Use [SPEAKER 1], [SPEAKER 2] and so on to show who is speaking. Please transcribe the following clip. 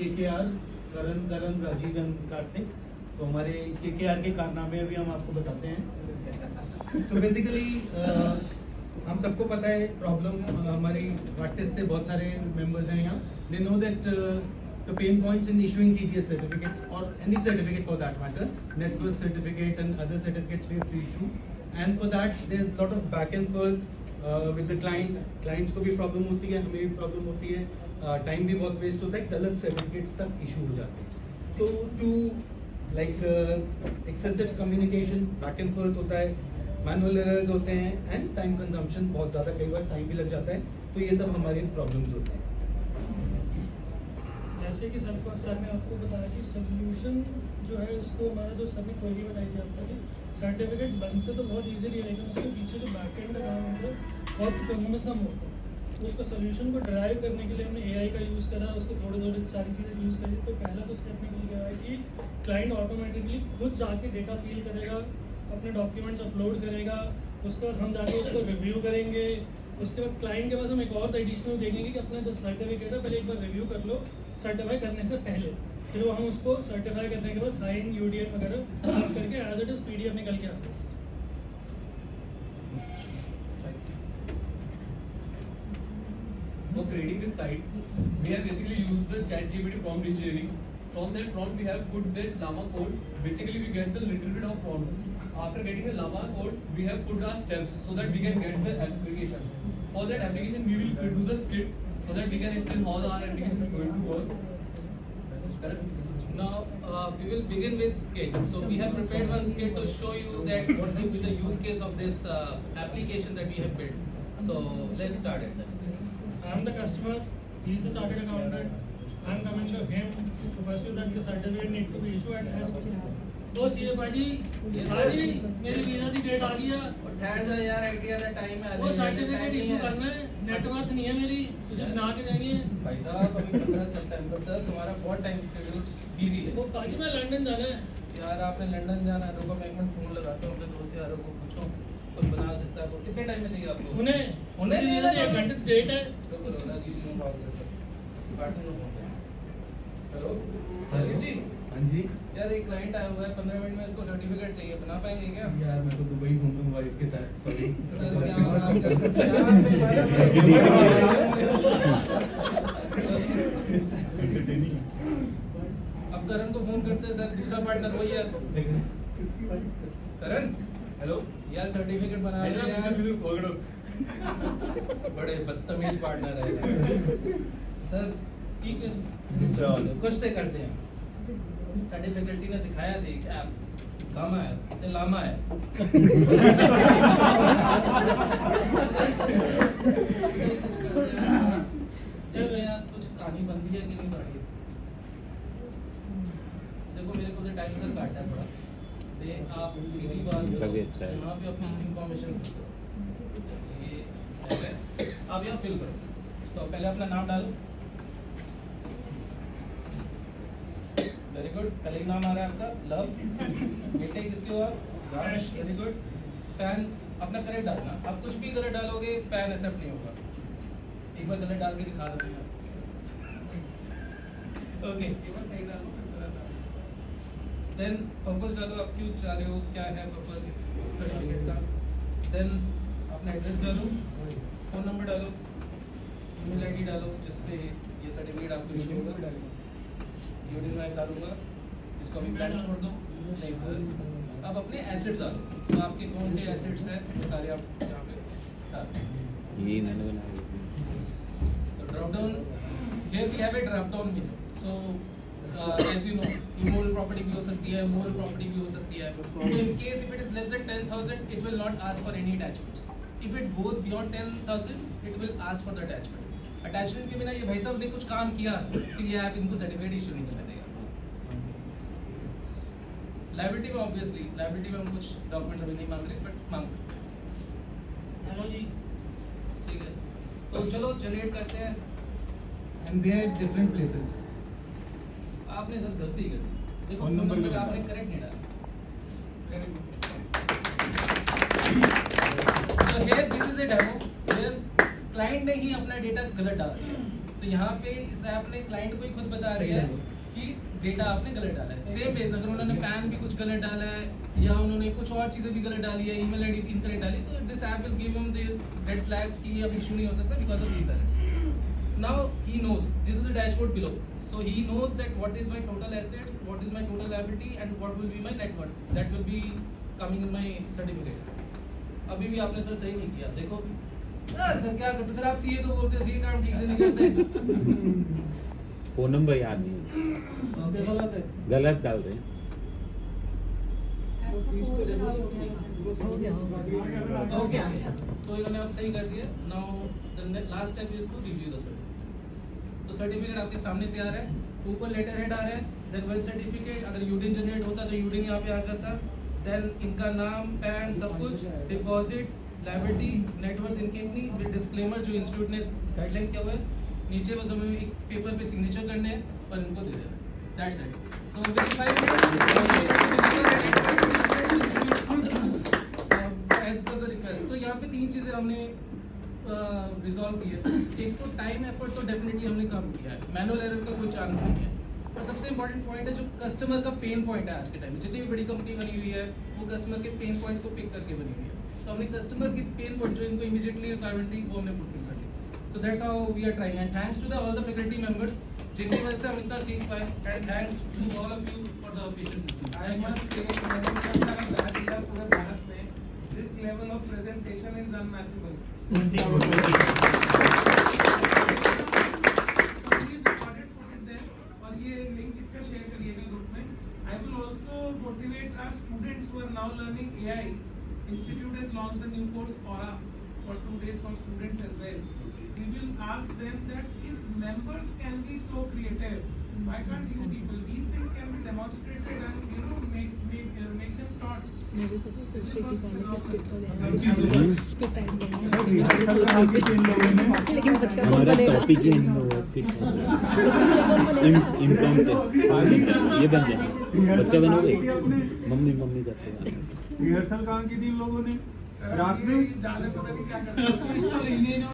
[SPEAKER 1] KKR, Karan, Rajeev and Kartik. तो हमारे KKR के कारनामे अभी हम आपको बताते हैं। तो बेसिकली हम सबको पता है प्रॉब्लम, हमारी प्रैक्टिस से बहुत सारे मेंबर्स हैं यहाँ। They know that the pain points in issuing TDS certificates or any certificate for that matter, network certificate and other certificates we have to issue, and for that there's a lot of back and forth with the clients को भी problem होती है, हमें भी problem होती है, time भी बहुत वेस्ट होता है, गलत सर्टिफिकेट्स तक इशू हो जाते हैं। So to like excessive communication, back and forth होता है, मैनुअल एरर्स होते हैं एंड टाइम कंजम्पशन बहुत ज़्यादा, कई बार टाइम भी लग जाता है। तो ये सब हमारे प्रॉब्लम्स होते हैं।
[SPEAKER 2] जैसे कि सर ने आपको बताया कि सोल्यूशन जो है उसको हमारा जो सभी क्वेरी बताई थी आपको कि सर्टिफिकेट बनते तो बहुत इजीली है, लेकिन उसके पीछे जो बैकएंड का काम होता है बहुत कम्युनिज्म होता है। तो उसको सोल्यूशन को ड्राइव करने के लिए हमने AI का यूज़ करा, उसको थोड़ी सारी चीज़ें यूज़ करी। तो पहला तो स्टेप निकल गया है कि क्लाइंट ऑटोमेटिकली खुद जाके डेटा फिल करेगा, अपने डॉक्यूमेंट्स अपलोड करेगा, उसके बाद हम जाके उसको रिव्यू करेंगे। उसके बाद क्लाइंट के पास हम एक और एडिशनल देंगे कि अपना जो सर्टिफिकेट है पहले एक बार रिव्यू कर लो सर्टिफाई करने से पहले, फिर वो हम उसको सर्टिफाई करने के बाद साइन UDN वगैरह सब करके एज इट इज PDF निकल के आते हैं।
[SPEAKER 3] For creating this site, we have basically used the ChatGPT prompt engineering. From that prompt, we have put the Llama code. Basically, we get the little bit of prompt. After getting the Llama code, we have put our steps so that we can get the application. For that application, we will do the script so that we can explain how our application is going to work.
[SPEAKER 4] Now we will begin with skit. So we have prepared one skit to show you that what will be the use case of this application that we have built. So let's start it.
[SPEAKER 2] I am the customer, he is the chartered accountant. I am coming to him to pursue that the certificate need to be issued and has तो CA भाजी मेरी visa की date आ गई है
[SPEAKER 4] और ठहर जा यार, आईटीआर का टाइम है,
[SPEAKER 2] वो सर्टिफिकेट इशू करना है, नेटवर्थ नहीं है मेरी, मुझे बना के देनी है।
[SPEAKER 4] भाई साहब अभी 15 सितंबर तक तुम्हारा बहुत टाइम शेड्यूल बिजी है।
[SPEAKER 2] वो भाजी मैं लंदन जाना है
[SPEAKER 4] यार, आपने लंदन जाना है, रुको मैं एक मिनट फोन लगाता हूँ अपने दोस्त यारों को, पूछो कुछ बना सकता है तो कितने टाइम में चाहिए आपको?
[SPEAKER 2] उन्हें
[SPEAKER 4] चाहिए
[SPEAKER 2] 1 घंटे डेट है।
[SPEAKER 4] रुको राजीव जी को कॉल करता हूँ, डिपार्टमेंट में फोन करें। हेलो राजीव जी।
[SPEAKER 1] हाँ जी
[SPEAKER 4] यार एक क्लाइंट आया हुआ है, 15 मिनट में इसको सर्टिफिकेट चाहिए, बना पाएंगे क्या?
[SPEAKER 1] यार, मैं तो दुबई घूम लूँ वाइफ के साथ। सॉरी
[SPEAKER 4] सर क्या आप अब करण को फोन करते हैं सर, दूसरा पार्टनर वही है करण।
[SPEAKER 3] Hello.
[SPEAKER 4] यार सर्टिफिकेट बना रहे हैं यार, बड़े बदतमीज पार्टनर है सर। ठीक है कुछ तो करते हैं, साडी फैकल्टी ने सिखाया सी क्या काम है ते लामा है। कुछ करते हैं यार, कुछ कहानी बनती है कि नहीं बनती? देखो मेरे को तो टाइम सर काटा है थोड़ा, तो आप सीधी बात यहाँ पे अपनी इंफॉर्मेशन ये आप यहाँ फिल करो। तो पहले अपना नाम डालो, वेरी गुड। पहले ही नाम आ रहा है आपका लव, बेटे किसके हो आप? राज, वेरी गुड। पैन अपना करेक्ट डालना, आप कुछ भी गलत डालोगे पैन एक्सेप्ट नहीं होगा। एक बार गलत डाल के दिखा दो भैया। ओके एक बार सही डालो, देन पर्पस डालो, आप क्यों चाह रहे हो, क्या है पर्पस इस सर्टिफिकेट का। देन अपना एड्रेस डालो, फोन नंबर डालो, ईमेल आईडी डालो जिस पे ये सर्टिफिकेट आपको इशू होगा। यूडिन में डालूंगा, इसको अभी प्लान छोड़ दो। नहीं सर, अब अपने एसेट्स डाल, तो आपके कौन से एसेट्स हैं वो सारे आप यहाँ पे डाल।
[SPEAKER 5] ये मैंने बनाया।
[SPEAKER 4] तो drop down, here we have a drop down menu. So as you know immoral property भी हो सकती है, मोरल प्रॉपर्टी भी हो सकती है। So in case if it is less than 10,000 it will not ask for any attachments. If it goes beyond 10,000 it will ask for the attachment. Attachment के बिना ये भाई साहब ने कुछ काम किया तो ये आप इनको सर्टिफिकेट इशू नहीं करने देगा। लायबिलिटी में ऑब्वियसली लायबिलिटी में हम कुछ डॉक्यूमेंट्स अभी नहीं मांग रहे, बट मांग सकते हैं।
[SPEAKER 2] हेलो जी,
[SPEAKER 4] ठीक है तो चलो जनरेट करते हैं।
[SPEAKER 1] And they are different places.
[SPEAKER 4] आपने सर गलती कर दी, देखो
[SPEAKER 1] फोन
[SPEAKER 4] फोन
[SPEAKER 1] नंबर
[SPEAKER 4] नंबर
[SPEAKER 1] भी
[SPEAKER 4] आपने करेक्ट नहीं डाला। So here this is a demo where client ने ही अपना डेटा गलत डाल दिया। तो यहाँ पे इस ऐप ने क्लाइंट को ही खुद बता
[SPEAKER 1] सही
[SPEAKER 4] दिया है
[SPEAKER 1] डालो।
[SPEAKER 4] कि डेटा आपने गलत डाला है। सेम बेस अगर उन्होंने पैन भी कुछ गलत डाला है या उन्होंने कुछ और चीजें भी गलत डाली है, ईमेल आईडी इनकरेक्ट डाली, तो this app will give him the red flags कि ये अब इशू नहीं हो सकता because of these errors. Now he knows this is the dashboard below, so he knows that what is my total assets, what is my total liability, and what will be my net worth. That will be coming in my certificate. अभी भी आपने sir सही नहीं किया, देखो sir क्या करते, फिर आप सीए को बोलते हो सीए काम ठीक से नहीं करते।
[SPEAKER 5] फोन नंबर याद नहीं है,
[SPEAKER 2] गलत है।
[SPEAKER 5] गलत डाल रहे हैं।
[SPEAKER 4] Okay, so इन्होंने अब सही कर दिया। Now the last step is to review the certificate. तो सर्टिफिकेट आपके सामने तैयार है, ऊपर लेटर हेड आ रहा है, देन वेल सर्टिफिकेट, अगर यूडिन जनरेट होता तो यूडिन यहाँ पे आ जाता, देन इनका नाम, पैन, सब कुछ, डिपॉजिट, लायबिलिटी, नेटवर्थ इनके इतनी, फिर डिस्क्लेमर जो इंस्टीट्यूट ने गाइडलाइन किया हुआ है, नीचे बस हमें एक पेपर पे सिग्नेचर करने हैं और इनको दे देना, that's it. So verify as per the request. तो यहाँ पे 3 चीज़ें हमने रिजॉल्व की है। एक तो टाइम एफर्ट तो डेफिनेटली हमने कम किया है, मैनुअल एरर का कोई चांस नहीं है, और सबसे इंपॉर्टेंट पॉइंट है जो कस्टमर का पेन पॉइंट है आज के टाइम में, जितनी भी बड़ी कंपनी बनी हुई है वो कस्टमर के पेन पॉइंट को पिक करके बनी हुई है। तो हमने कस्टमर के पेन पॉइंट जो इनको इमीडिएटली रिक्वायरमेंट थी वो हमने फुलफिल कर ली। So that's how we are trying, and thanks to the all the faculty members जिनकी वजह से हम इतना सीख पाए, and thanks to all of you for the patience.
[SPEAKER 6] I must say, मैंने जब तक बैठ किया पूरे भारत में, this level of presentation is unmatchable. So please recorded, put it there, और ये link इसका share करिएगा group में. I will also motivate our students who are now learning AI. Institute has launched a new course, Aura, for 2 days for students as well. We will ask them that if members can be so creative, why can't you people? These things can be demonstrated and make them taught.
[SPEAKER 7] मैं भी पता
[SPEAKER 6] This is
[SPEAKER 7] सोचती थी
[SPEAKER 6] what
[SPEAKER 7] पहले
[SPEAKER 6] philosophy.
[SPEAKER 7] कि skip हो जाएगा, skip time देना, लेकिन बच्चा कौन
[SPEAKER 5] हमारा
[SPEAKER 7] बनेगा?
[SPEAKER 5] टॉपिक ही इन लोगों के
[SPEAKER 7] बच्चा कौन बनेगा?
[SPEAKER 5] इम्प्रॉम्प्ट ये बन जाए, बच्चा बनोगे, मम्मी मम्मी करते हैं।
[SPEAKER 8] रिहर्सल कहाँ की थी इन लोगों ने? रात में
[SPEAKER 6] जाने पता नहीं क्या करते हैं।